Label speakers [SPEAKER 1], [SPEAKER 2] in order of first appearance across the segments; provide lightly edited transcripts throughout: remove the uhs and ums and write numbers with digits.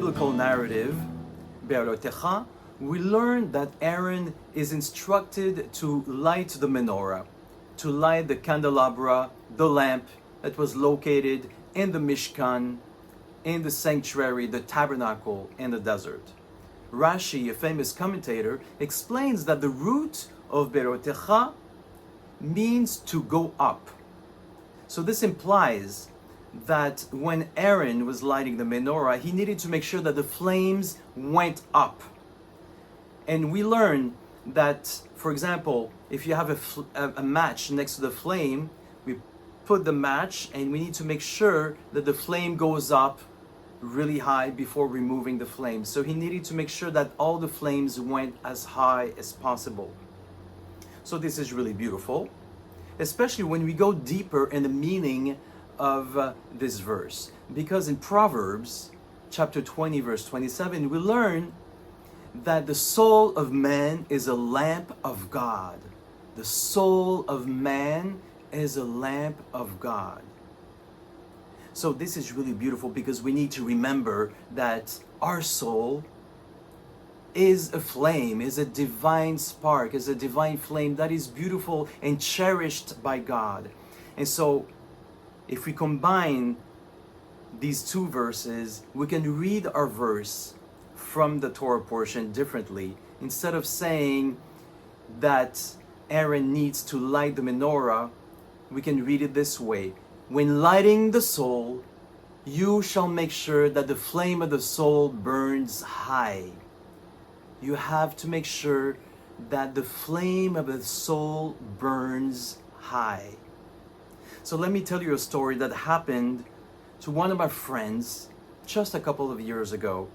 [SPEAKER 1] biblical narrative, Beha'alotecha, we learn that Aaron is instructed to light the menorah, to light the candelabra, the lamp that was located in the Mishkan, in the sanctuary, the tabernacle in the desert. Rashi, a famous commentator, explains that the root of Beha'alotecha means to go up. So this implies that when Aaron was lighting the menorah, he needed to make sure that the flames went up. And we learn that, for example, if you have a match next to the flame, we put the match and we need to make sure that the flame goes up really high before removing the flames. So he needed to make sure that all the flames went as high as possible. So this is really beautiful, especially when we go deeper in the meaning of this verse. Because in Proverbs chapter 20 verse 27, we learn that the soul of man is a lamp of God. The soul of man is a lamp of God. So this is really beautiful because we need to remember that our soul is a flame, is a divine spark, is a divine flame that is beautiful and cherished by God. And so if we combine these two verses, we can read our verse from the Torah portion differently. Instead of saying that Aaron needs to light the menorah, we can read it this way. When lighting the soul, you shall make sure that the flame of the soul burns high. You have to make sure that the flame of the soul burns high. So let me tell you a story that happened to one of my friends just a couple of years ago.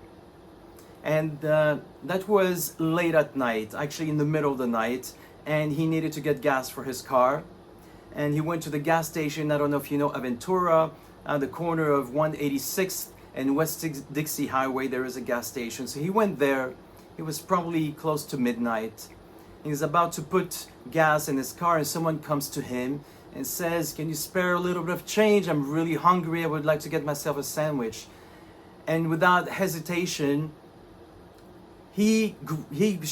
[SPEAKER 1] And that was late at night, actually in the middle of the night, and he needed to get gas for his car. And he went to the gas station. I don't know if you know Aventura, the corner of 186th and West Dixie Highway, there is a gas station. So he went there. It was probably close to midnight. He's about to put gas in his car and someone comes to him and says, "Can you spare a little bit of change? I'm really hungry. I would like to get myself a sandwich." And without hesitation, he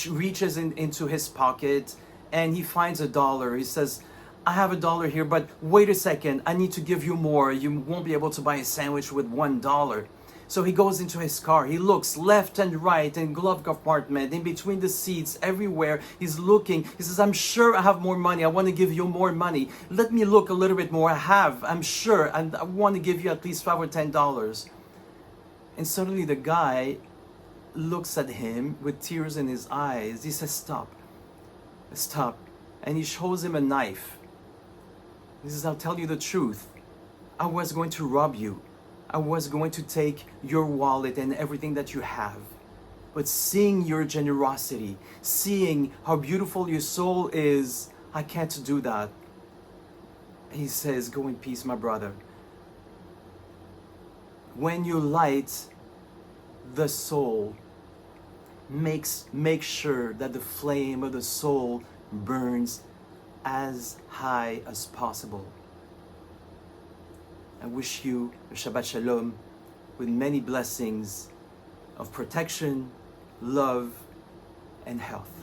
[SPEAKER 1] reaches into his pocket and he finds $1. He says, "I have $1 here, but wait a second, I need to give you more. You won't be able to buy a sandwich with $1. So he goes into his car. He looks left and right, in glove compartment, in between the seats, everywhere. He's looking. He says, "I'm sure I have more money. I want to give you more money. Let me look a little bit more. I'm sure, and I want to give you at least $5 or $10. And suddenly the guy looks at him with tears in his eyes. He says, "Stop. Stop." And he shows him a knife. He says, "I'll tell you the truth. I was going to rob you. I was going to take your wallet and everything that you have. But seeing your generosity, seeing how beautiful your soul is, I can't do that." He says, "Go in peace, my brother." When you light the soul, make sure that the flame of the soul burns as high as possible. I wish you a Shabbat Shalom with many blessings of protection, love, and health.